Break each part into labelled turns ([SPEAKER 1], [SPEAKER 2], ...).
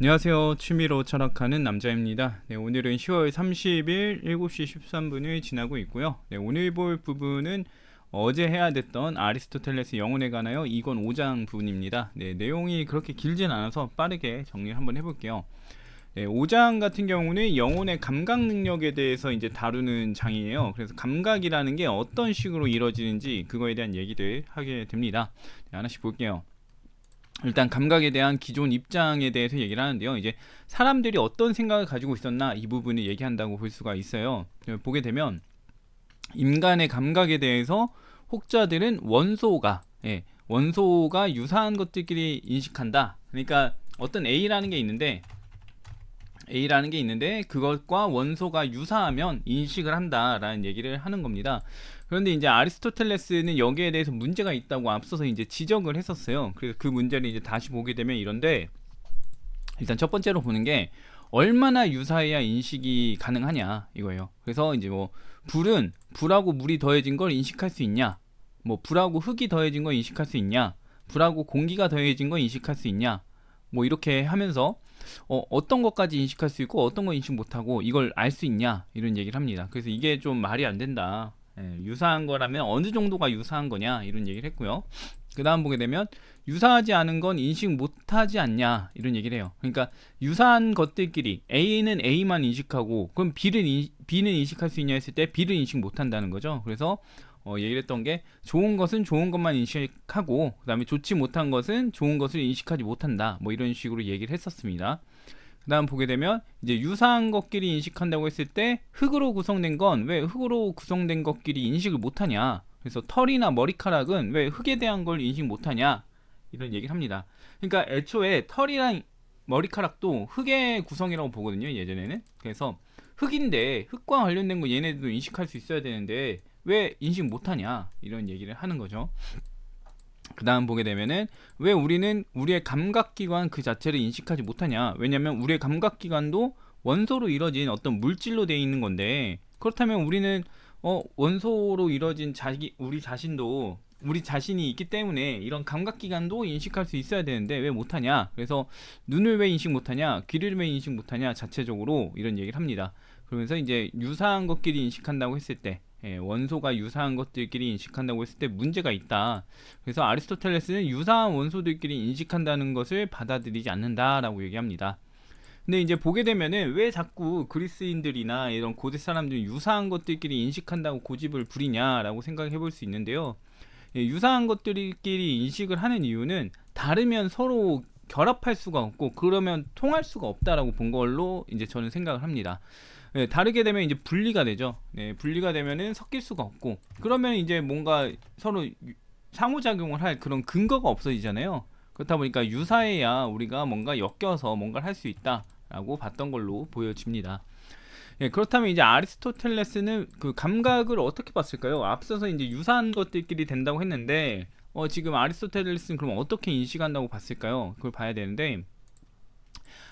[SPEAKER 1] 안녕하세요. 취미로 철학하는 남자입니다. 네, 오늘은 10월 30일 7시 13분을 지나고 있고요. 네, 오늘 볼 부분은 어제 해야 됐던 아리스토텔레스 영혼에 관하여 2권 5장 부분입니다. 네, 내용이 그렇게 길진 않아서 빠르게 정리를 한번 해볼게요. 네, 5장 같은 경우는 영혼의 감각 능력에 대해서 이제 다루는 장이에요. 그래서 감각이라는 게 어떤 식으로 이루어지는지 그거에 대한 얘기들 하게 됩니다. 네, 하나씩 볼게요. 일단 감각에 대한 기존 입장에 대해서 얘기를 하는데요. 이제 사람들이 어떤 생각을 가지고 있었나 이 부분을 얘기한다고 볼 수가 있어요. 보게 되면 인간의 감각에 대해서 혹자들은 원소가 유사한 것들끼리 인식한다. 그러니까 어떤 A라는 게 있는데 그것과 원소가 유사하면 인식을 한다라는 얘기를 하는 겁니다. 그런데 이제 아리스토텔레스는 여기에 대해서 문제가 있다고 앞서서 이제 지적을 했었어요. 그래서 그 문제를 이제 다시 보게 되면 이런데, 일단 첫 번째로 보는 게 얼마나 유사해야 인식이 가능하냐 이거예요. 그래서 이제 뭐 불하고 물이 더해진 걸 인식할 수 있냐, 뭐 불하고 흙이 더해진 걸 인식할 수 있냐, 불하고 공기가 더해진 걸 인식할 수 있냐, 뭐 이렇게 하면서 어떤 것까지 인식할 수 있고 어떤 거 인식 못하고 이걸 알 수 있냐 이런 얘기를 합니다. 그래서 이게 좀 말이 안 된다. 유사한 거라면 어느 정도가 유사한 거냐 이런 얘기를 했고요. 그 다음 보게 되면 유사하지 않은 건 인식 못하지 않냐 이런 얘기를 해요. 그러니까 유사한 것들끼리 A는 A만 인식하고 그럼 B는 인식할 수 있냐 했을 때 B를 인식 못한다는 거죠. 그래서 얘기를 했던 게 좋은 것은 좋은 것만 인식하고 그 다음에 좋지 못한 것은 좋은 것을 인식하지 못한다, 뭐 이런 식으로 얘기를 했었습니다. 그 다음 보게 되면 이제 유사한 것끼리 인식한다고 했을 때 흙으로 구성된 건 왜 흙으로 구성된 것끼리 인식을 못하냐, 그래서 털이나 머리카락은 왜 흙에 대한 걸 인식 못하냐 이런 얘기를 합니다. 그러니까 애초에 털이랑 머리카락도 흙의 구성이라고 보거든요, 예전에는. 그래서 흙인데 흙과 관련된 거 얘네들도 인식할 수 있어야 되는데 왜 인식 못하냐 이런 얘기를 하는 거죠. 그 다음 보게 되면은 왜 우리는 우리의 감각기관 그 자체를 인식하지 못하냐, 왜냐면 우리의 감각기관도 원소로 이루어진 어떤 물질로 되어 있는 건데, 그렇다면 우리는 원소로 이루어진 우리 자신이 있기 때문에 이런 감각기관도 인식할 수 있어야 되는데 왜 못하냐, 그래서 눈을 왜 인식 못하냐, 귀를 왜 인식 못하냐 자체적으로 이런 얘기를 합니다. 그러면서 이제 유사한 것끼리 인식한다고 했을 때, 원소가 유사한 것들끼리 인식한다고 했을 때 문제가 있다. 그래서 아리스토텔레스는 유사한 원소들끼리 인식한다는 것을 받아들이지 않는다라고 얘기합니다. 근데 이제 보게 되면은 왜 자꾸 그리스인들이나 이런 고대 사람들이 유사한 것들끼리 인식한다고 고집을 부리냐라고 생각해 볼 수 있는데요. 유사한 것들끼리 인식을 하는 이유는 다르면 서로 결합할 수가 없고 그러면 통할 수가 없다라고 본 걸로 이제 저는 생각을 합니다. 다르게 되면 이제 분리가 되죠. 분리가 되면은 섞일 수가 없고 그러면 이제 뭔가 서로 상호작용을 할 그런 근거가 없어지잖아요. 그렇다 보니까 유사해야 우리가 뭔가 엮여서 뭔가를 할 수 있다라고 봤던 걸로 보여집니다. 그렇다면 이제 아리스토텔레스는 그 감각을 어떻게 봤을까요? 앞서서 이제 유사한 것들끼리 된다고 했는데 지금 아리스토텔레스는 그럼 어떻게 인식한다고 봤을까요? 그걸 봐야 되는데,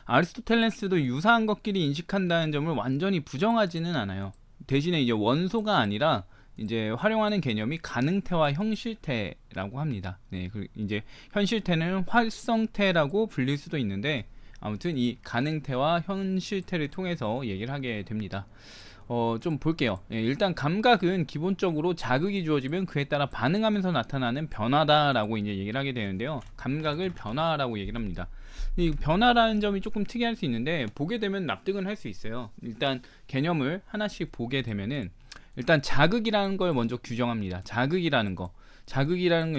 [SPEAKER 1] 아리스토텔레스도 유사한 것끼리 인식한다는 점을 완전히 부정하지는 않아요. 대신에 이제 원소가 아니라 이제 활용하는 개념이 가능태와 형실태라고 합니다. 이제 현실태는 활성태라고 불릴 수도 있는데 아무튼 이 가능태와 현실태를 통해서 얘기를 하게 됩니다. 좀 볼게요. 일단 감각은 기본적으로 자극이 주어지면 그에 따라 반응하면서 나타나는 변화다라고 이제 얘기를 하게 되는데요. 감각을 변화라고 얘기를 합니다. 이 변화라는 점이 조금 특이할 수 있는데 보게 되면 납득은 할 수 있어요. 일단 개념을 하나씩 보게 되면은 일단 자극이라는 걸 먼저 규정합니다. 자극이라는 건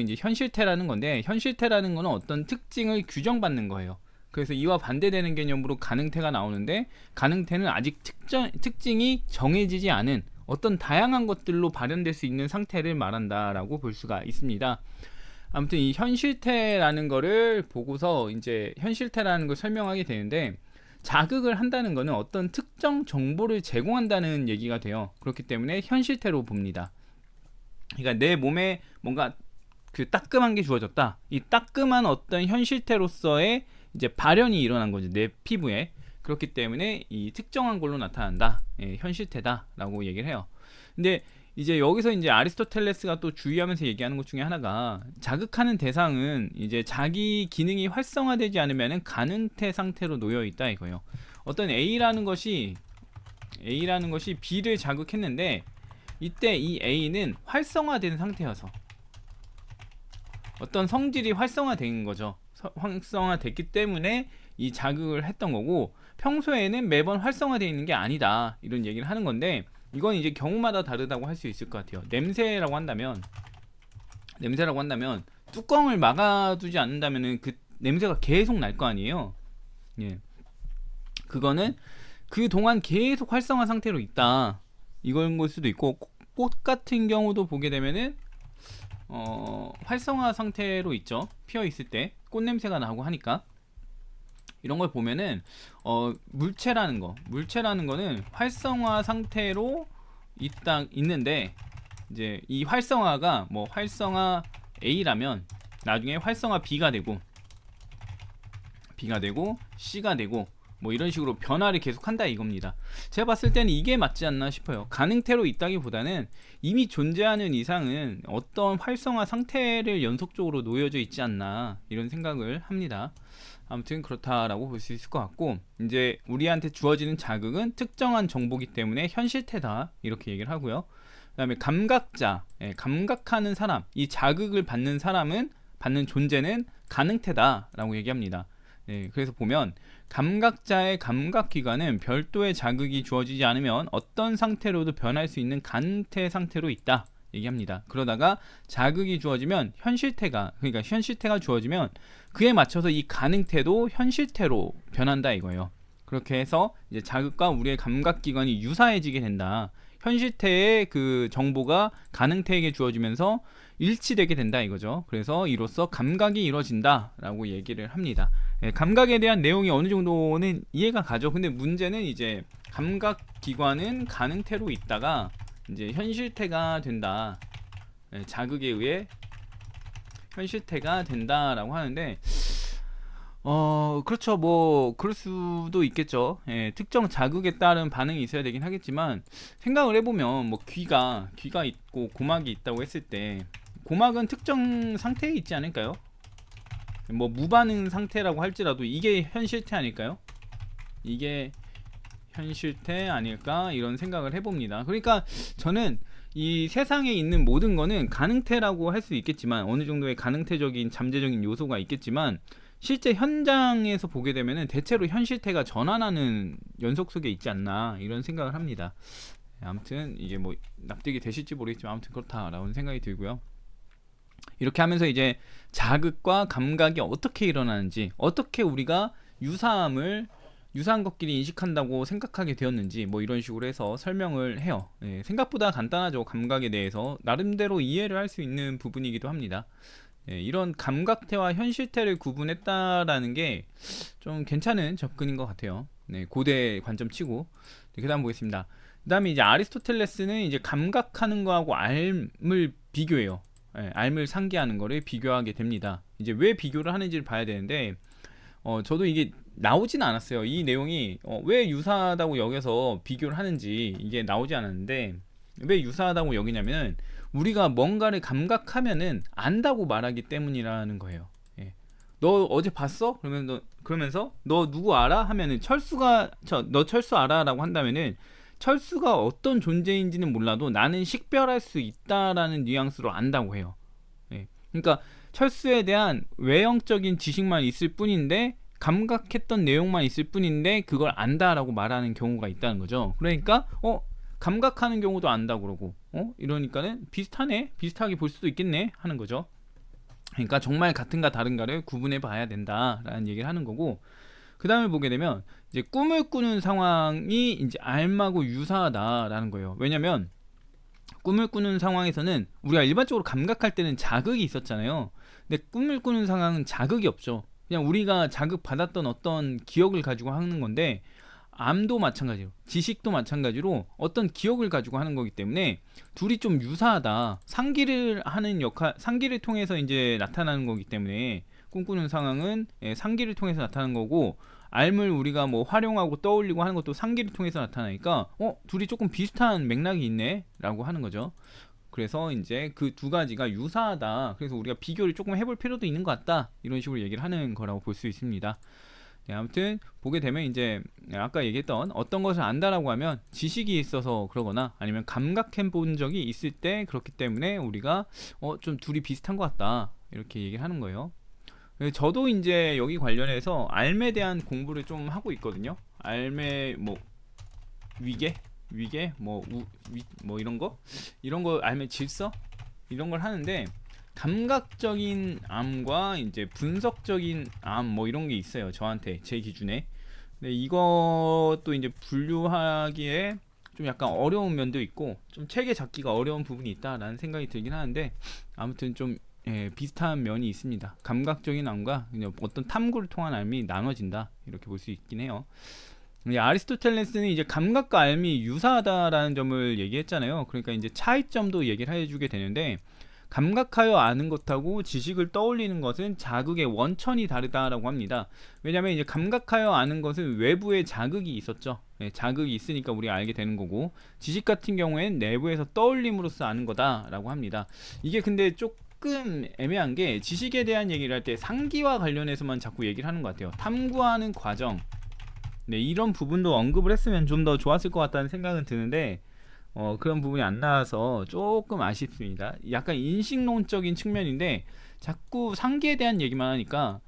[SPEAKER 1] 이제 현실태라는 건데, 현실태라는 거는 어떤 특징을 규정받는 거예요. 그래서 이와 반대되는 개념으로 가능태가 나오는데, 가능태는 아직 특징이 정해지지 않은 어떤 다양한 것들로 발현될 수 있는 상태를 말한다라고 볼 수가 있습니다. 아무튼 이 현실태라는 거를 보고서 이제 현실태라는 걸 설명하게 되는데, 자극을 한다는 거는 어떤 특정 정보를 제공한다는 얘기가 돼요. 그렇기 때문에 현실태로 봅니다. 그러니까 내 몸에 뭔가 그 따끔한 게 주어졌다. 이 따끔한 어떤 현실태로서의 이제 발현이 일어난 거죠, 내 피부에. 그렇기 때문에 이 특정한 걸로 나타난다. 현실태다라고 얘기를 해요. 근데 이제 여기서 이제 아리스토텔레스가 또 주의하면서 얘기하는 것 중에 하나가, 자극하는 대상은 이제 자기 기능이 활성화되지 않으면은 가능태 상태로 놓여 있다 이거예요. 어떤 A라는 것이 B를 자극했는데 이때 이 A는 활성화된 상태여서 어떤 성질이 활성화된 거죠. 활성화됐기 때문에 이 자극을 했던 거고, 평소에는 매번 활성화되어 있는 게 아니다, 이런 얘기를 하는 건데, 이건 이제 경우마다 다르다고 할 수 있을 것 같아요. 냄새라고 한다면 뚜껑을 막아두지 않는다면은 그 냄새가 계속 날 거 아니에요. 예. 그거는 그동안 계속 활성화 상태로 있다, 이걸 볼 수도 있고, 꽃 같은 경우도 보게 되면은 활성화 상태로 있죠. 피어 있을 때 꽃 냄새가 나고 하니까, 이런 걸 보면은 물체라는 거는 활성화 상태로 있는데, 이제 이 활성화가 뭐 활성화 A라면 나중에 활성화 B가 되고 C가 되고 뭐 이런 식으로 변화를 계속한다 이겁니다. 제가 봤을 때는 이게 맞지 않나 싶어요. 가능태로 있다기보다는 이미 존재하는 이상은 어떤 활성화 상태를 연속적으로 놓여져 있지 않나, 이런 생각을 합니다. 아무튼 그렇다라고 볼 수 있을 것 같고, 이제 우리한테 주어지는 자극은 특정한 정보기 때문에 현실태다, 이렇게 얘기를 하고요. 그 다음에 감각자, 감각하는 사람, 이 자극을 받는 존재는 가능태다 라고 얘기합니다. 그래서 보면 감각자의 감각기관은 별도의 자극이 주어지지 않으면 어떤 상태로도 변할 수 있는 가능태 상태로 있다 얘기합니다. 그러다가 자극이 주어지면 현실태가 주어지면 그에 맞춰서 이 가능태도 현실태로 변한다 이거예요. 그렇게 해서 이제 자극과 우리의 감각기관이 유사해지게 된다. 현실태의 그 정보가 가능태에게 주어지면서 일치되게 된다 이거죠. 그래서 이로써 감각이 이루어진다 라고 얘기를 합니다. 감각에 대한 내용이 어느 정도는 이해가 가죠. 근데 문제는 이제 감각기관은 가능태로 있다가 이제 현실태가 된다, 자극에 의해 현실태가 된다라고 하는데, 그렇죠. 뭐 그럴 수도 있겠죠. 특정 자극에 따른 반응이 있어야 되긴 하겠지만, 생각을 해보면 뭐 귀가 있고 고막이 있다고 했을 때, 고막은 특정 상태에 있지 않을까요? 뭐 무반응 상태라고 할지라도 이게 현실태 아닐까요? 이게 현실태 아닐까, 이런 생각을 해봅니다. 그러니까 저는 이 세상에 있는 모든 거는 가능태라고 할 수 있겠지만, 어느 정도의 가능태적인 잠재적인 요소가 있겠지만, 실제 현장에서 보게 되면은 대체로 현실태가 전환하는 연속 속에 있지 않나, 이런 생각을 합니다. 아무튼 이게 뭐 납득이 되실지 모르겠지만 아무튼 그렇다라는 생각이 들고요. 이렇게 하면서 이제 자극과 감각이 어떻게 일어나는지, 어떻게 우리가 유사한 것끼리 인식한다고 생각하게 되었는지, 뭐 이런 식으로 해서 설명을 해요. 생각보다 간단하죠. 감각에 대해서 나름대로 이해를 할 수 있는 부분이기도 합니다. 이런 감각태와 현실태를 구분했다라는 게 좀 괜찮은 접근인 것 같아요. 고대 관점 치고. 그 다음 보겠습니다. 그 다음에 이제 아리스토텔레스는 이제 감각하는 거하고 알을 비교해요. 알을 상기하는 거를 비교하게 됩니다. 이제 왜 비교를 하는지를 봐야 되는데, 저도 이게 나오진 않았어요. 이 내용이 왜 유사하다고 여겨서 비교를 하는지 이게 나오지 않았는데, 왜 유사하다고 여기냐면 우리가 뭔가를 감각하면은 안다고 말하기 때문이라는 거예요. 너 어제 봤어? 그러면서 너 누구 알아? 하면은 너 철수 알아? 라고 한다면은 철수가 어떤 존재인지는 몰라도 나는 식별할 수 있다라는 뉘앙스로 안다고 해요. 그러니까 철수에 대한 외형적인 지식만 있을 뿐인데, 감각했던 내용만 있을 뿐인데 그걸 안다라고 말하는 경우가 있다는 거죠. 그러니까 감각하는 경우도 안다 그러고, 이러니까는 비슷하게 볼 수도 있겠네 하는 거죠. 그러니까 정말 같은가 다른가를 구분해 봐야 된다라는 얘기를 하는 거고, 그 다음에 보게 되면 이제 꿈을 꾸는 상황이 이제 알하고 유사하다라는 거예요. 왜냐면 꿈을 꾸는 상황에서는 우리가 일반적으로 감각할 때는 자극이 있었잖아요. 근데 꿈을 꾸는 상황은 자극이 없죠. 그냥 우리가 자극 받았던 어떤 기억을 가지고 하는 건데, 암도 마찬가지로, 지식도 마찬가지로 어떤 기억을 가지고 하는 거기 때문에 둘이 좀 유사하다. 상기를 통해서 이제 나타나는 거기 때문에, 꿈꾸는 상황은 상기를 통해서 나타나는 거고, 알을 우리가 뭐 활용하고 떠올리고 하는 것도 상기를 통해서 나타나니까 둘이 조금 비슷한 맥락이 있네 라고 하는 거죠. 그래서 이제 그 두 가지가 유사하다, 그래서 우리가 비교를 조금 해볼 필요도 있는 것 같다, 이런 식으로 얘기를 하는 거라고 볼 수 있습니다. 네, 아무튼 보게 되면 이제 아까 얘기했던 어떤 것을 안다라고 하면 지식이 있어서 그러거나 아니면 감각해 본 적이 있을 때 그렇기 때문에 우리가 좀 둘이 비슷한 것 같다, 이렇게 얘기를 하는 거예요. 저도 이제 여기 관련해서 알에 대한 공부를 좀 하고 있거든요. 알매 뭐 위계 뭐 이런 거 알매 질서 이런 걸 하는데, 감각적인 암과 이제 분석적인 암 뭐 이런 게 있어요. 저한테 제 기준에. 근데 이것도 이제 분류하기에 좀 약간 어려운 면도 있고 좀 체계 잡기가 어려운 부분이 있다라는 생각이 들긴 하는데, 아무튼 좀 비슷한 면이 있습니다. 감각적인 암과 그냥 어떤 탐구를 통한 암이 나눠진다, 이렇게 볼 수 있긴 해요. 아리스토텔레스는 이제 감각과 알미 유사하다라는 점을 얘기했잖아요. 그러니까 이제 차이점도 얘기를 해주게 되는데, 감각하여 아는 것하고 지식을 떠올리는 것은 자극의 원천이 다르다라고 합니다. 왜냐하면 이제 감각하여 아는 것은 외부에 자극이 있었죠. 자극이 있으니까 우리가 알게 되는 거고, 지식 같은 경우엔 내부에서 떠올림으로써 아는 거다라고 합니다. 이게 근데 조금 애매한 게, 지식에 대한 얘기를 할 때 상기와 관련해서만 자꾸 얘기를 하는 것 같아요. 탐구하는 과정, 네, 이런 부분도 언급을 했으면 좀 더 좋았을 것 같다는 생각은 드는데 그런 부분이 안 나와서 조금 아쉽습니다. 약간 인식론적인 측면인데 자꾸 상기에 대한 얘기만 하니까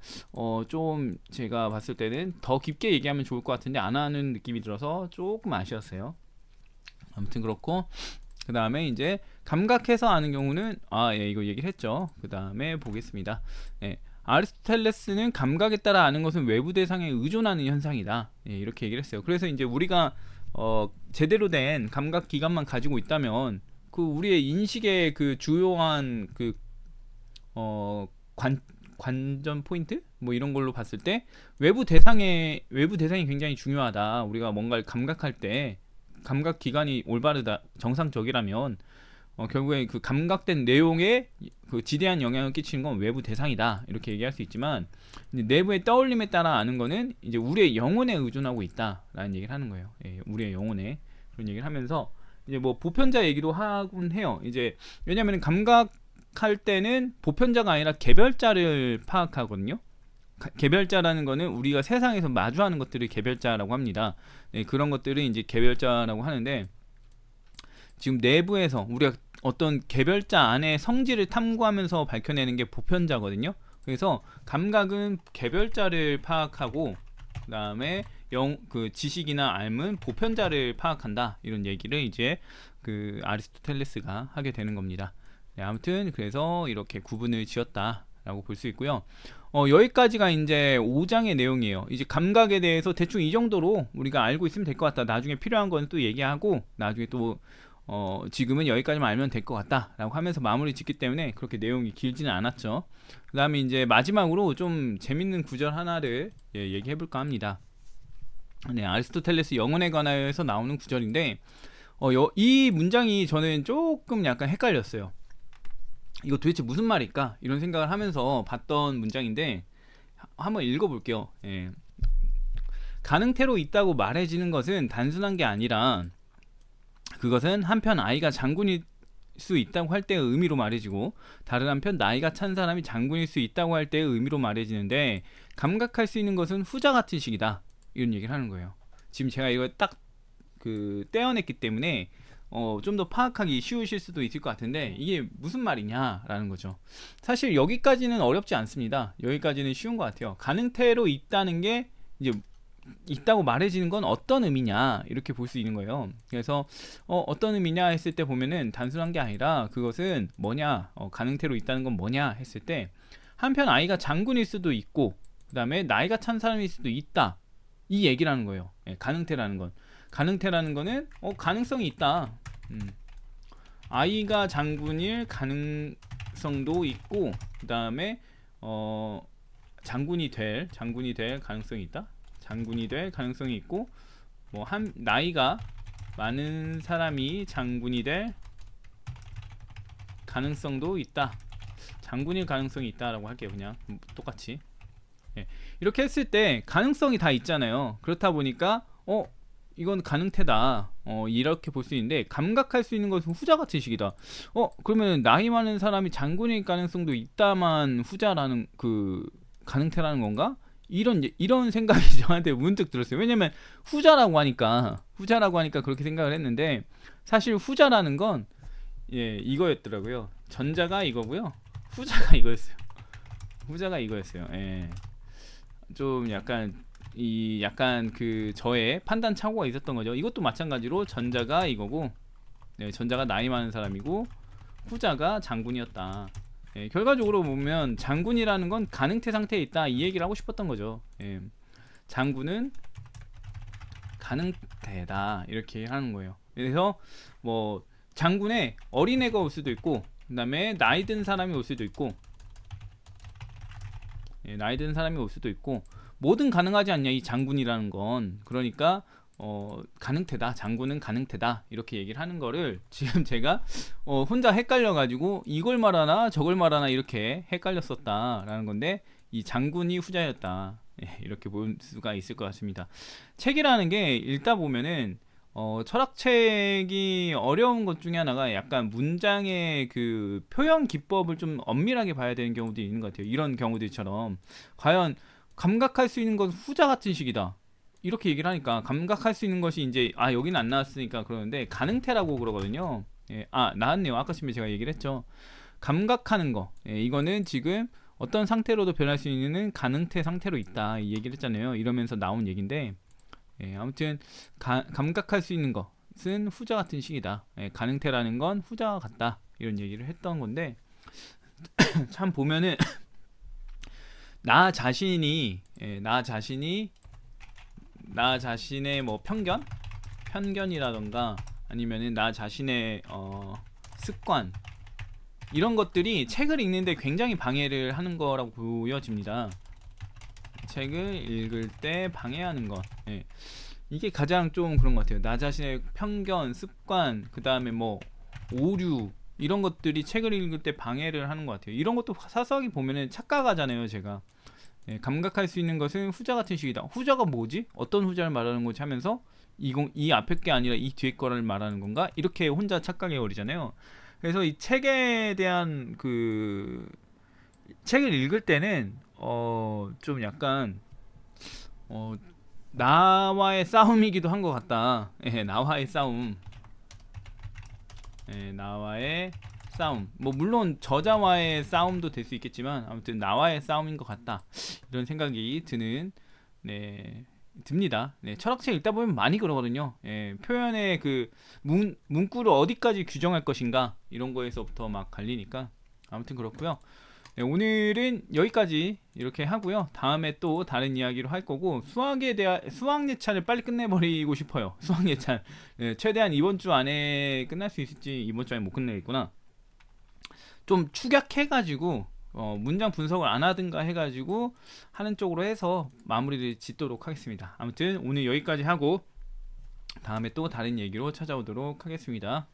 [SPEAKER 1] 좀 제가 봤을 때는 더 깊게 얘기하면 좋을 것 같은데 안 하는 느낌이 들어서 조금 아쉬웠어요. 아무튼 그렇고, 그 다음에 이제 감각해서 아는 경우는 예, 이거 얘기를 했죠. 그 다음에 보겠습니다. 예, 아리스토텔레스는 감각에 따라 아는 것은 외부 대상에 의존하는 현상이다, 예, 이렇게 얘기를 했어요. 그래서 이제 우리가 제대로 된 감각 기관만 가지고 있다면 그 우리의 인식의 그 주요한 그 관전 포인트 뭐 이런 걸로 봤을 때 외부 대상이 굉장히 중요하다. 우리가 뭔가를 감각할 때 감각 기관이 올바르다, 정상적이라면 결국에 그 감각된 내용에 그 지대한 영향을 끼치는 건 외부 대상이다, 이렇게 얘기할 수 있지만, 이제 내부의 떠올림에 따라 아는 거는 이제 우리의 영혼에 의존하고 있다라는 얘기를 하는 거예요. 예, 우리의 영혼에 그런 얘기를 하면서 이제 뭐 보편자 얘기도 하곤 해요. 이제 왜냐하면 감각할 때는 보편자가 아니라 개별자를 파악하거든요. 개별자라는 거는 우리가 세상에서 마주하는 것들을 개별자라고 합니다. 예, 그런 것들을 이제 개별자라고 하는데, 지금 내부에서 우리가 어떤 개별자 안에 성질을 탐구하면서 밝혀내는 게 보편자거든요. 그래서 감각은 개별자를 파악하고, 그 다음에 그 지식이나 알은 보편자를 파악한다, 이런 얘기를 이제 그 아리스토텔레스가 하게 되는 겁니다. 네, 아무튼 그래서 이렇게 구분을 지었다라고 볼 수 있고요. 여기까지가 이제 5장의 내용이에요. 이제 감각에 대해서 대충 이 정도로 우리가 알고 있으면 될 것 같다. 나중에 필요한 건 또 얘기하고, 나중에 또 지금은 여기까지만 알면 될 것 같다 라고 하면서 마무리 짓기 때문에 그렇게 내용이 길지는 않았죠. 그 다음에 이제 마지막으로 좀 재밌는 구절 하나를 얘기해 볼까 합니다. 네, 아리스토텔레스 영혼에 관하여서 나오는 구절인데 이 문장이 저는 조금 약간 헷갈렸어요. 이거 도대체 무슨 말일까, 이런 생각을 하면서 봤던 문장인데 한번 읽어볼게요. 예. 가능태로 있다고 말해지는 것은 단순한 게 아니라 그것은 한편 아이가 장군일 수 있다고 할 때의 의미로 말해지고, 다른 한편 나이가 찬 사람이 장군일 수 있다고 할 때의 의미로 말해지는데, 감각할 수 있는 것은 후자 같은 식이다, 이런 얘기를 하는 거예요. 지금 제가 이걸 딱 그 떼어냈기 때문에 좀 더 파악하기 쉬우실 수도 있을 것 같은데, 이게 무슨 말이냐라는 거죠. 사실 여기까지는 어렵지 않습니다. 여기까지는 쉬운 것 같아요. 가능태로 있다는 게 이제 있다고 말해지는 건 어떤 의미냐, 이렇게 볼 수 있는 거예요. 그래서 어떤 의미냐 했을 때 보면은 단순한 게 아니라 그것은 뭐냐, 가능태로 있다는 건 뭐냐 했을 때, 한편 아이가 장군일 수도 있고 그 다음에 나이가 찬 사람일 수도 있다, 이 얘기라는 거예요. 예, 가능태라는 거는 가능성이 있다. 아이가 장군일 가능성도 있고, 그 다음에 장군이 될 가능성이 있다. 장군이 될 가능성이 있고, 뭐 한 나이가 많은 사람이 장군이 될 가능성도 있다. 장군일 가능성이 있다라고 할게요. 그냥 똑같이. 예. 이렇게 했을 때 가능성이 다 있잖아요. 그렇다 보니까 이건 가능태다. 이렇게 볼 수 있는데 감각할 수 있는 것은 후자 같은 식이다. 그러면 나이 많은 사람이 장군일 가능성도 있다만 후자라는 그 가능태라는 건가? 이런 생각이 저한테 문득 들었어요. 왜냐면 후자라고 하니까 그렇게 생각을 했는데 사실 후자라는 건 이거였더라고요. 전자가 이거고요. 후자가 이거였어요. 후자가 이거였어요. 예. 좀 약간 그 저의 판단 착오가 있었던 거죠. 이것도 마찬가지로 전자가 이거고, 전자가 나이 많은 사람이고 후자가 장군이었다. 결과적으로 보면 장군이라는 건 가능태 상태에 있다 이 얘기를 하고 싶었던 거죠. 장군은 가능태다 이렇게 하는 거예요. 그래서 뭐 장군에 어린애가 올 수도 있고, 그 다음에 나이 든 사람이 올 수도 있고, 나이 든 사람이 올 수도 있고, 뭐든 가능하지 않냐 이 장군이라는 건. 그러니까 가능태다, 장군은 가능태다 이렇게 얘기를 하는 거를 지금 제가 혼자 헷갈려 가지고 이걸 말하나 저걸 말하나 이렇게 헷갈렸었다라는 건데, 이 장군이 후자였다, 이렇게 볼 수가 있을 것 같습니다. 책이라는 게 읽다 보면은 철학책이 어려운 것 중에 하나가 약간 문장의 그 표현 기법을 좀 엄밀하게 봐야 되는 경우도 있는 것 같아요. 이런 경우들처럼 과연 감각할 수 있는 것은 후자 같은 식이다 이렇게 얘기를 하니까, 감각할 수 있는 것이 이제 여기는 안 나왔으니까 그러는데 가능태라고 그러거든요. 나왔네요. 아까 전에 제가 얘기를 했죠. 감각하는 거, 이거는 지금 어떤 상태로도 변할 수 있는 가능태 상태로 있다 이 얘기를 했잖아요. 이러면서 나온 얘기인데, 아무튼 감각할 수 있는 것은 후자 같은 식이다. 가능태라는 건 후자와 같다 이런 얘기를 했던 건데, 참 보면은 나 자신이 나 자신의 뭐 편견이라던가 아니면은 나 자신의 습관, 이런 것들이 책을 읽는데 굉장히 방해를 하는 거라고 보여집니다. 책을 읽을 때 방해하는 것, 이게 가장 좀 그런 것 같아요. 나 자신의 편견, 습관, 그 다음에 뭐 오류, 이런 것들이 책을 읽을 때 방해를 하는 것 같아요. 이런 것도 사소하게 보면은 착각하잖아요, 제가. 감각할 수 있는 것은 후자 같은 식이다. 후자가 뭐지? 어떤 후자를 말하는 거지 하면서 이 앞에 게 아니라 이 뒤에 거를 말하는 건가? 이렇게 혼자 착각해 버리잖아요. 그래서 이 책에 대한 그 책을 읽을 때는 좀 약간 나와의 싸움이기도 한 것 같다. 나와의 싸움. 나와의 싸움. 뭐 물론 저자와의 싸움도 될 수 있겠지만 아무튼 나와의 싸움인 것 같다. 이런 생각이 듭니다. 철학책 읽다 보면 많이 그러거든요. 표현의 그 문구를 어디까지 규정할 것인가 이런 거에서부터 막 갈리니까 아무튼 그렇고요. 오늘은 여기까지 이렇게 하고요. 다음에 또 다른 이야기로 할 거고, 수학에 대한 수학 예찬을 빨리 끝내버리고 싶어요. 수학 예찬 최대한 이번 주 안에 끝날 수 있을지. 이번 주 안에 못 끝내겠구나. 좀 축약해가지고 문장 분석을 안 하든가 해가지고 하는 쪽으로 해서 마무리를 짓도록 하겠습니다. 아무튼 오늘 여기까지 하고 다음에 또 다른 얘기로 찾아오도록 하겠습니다.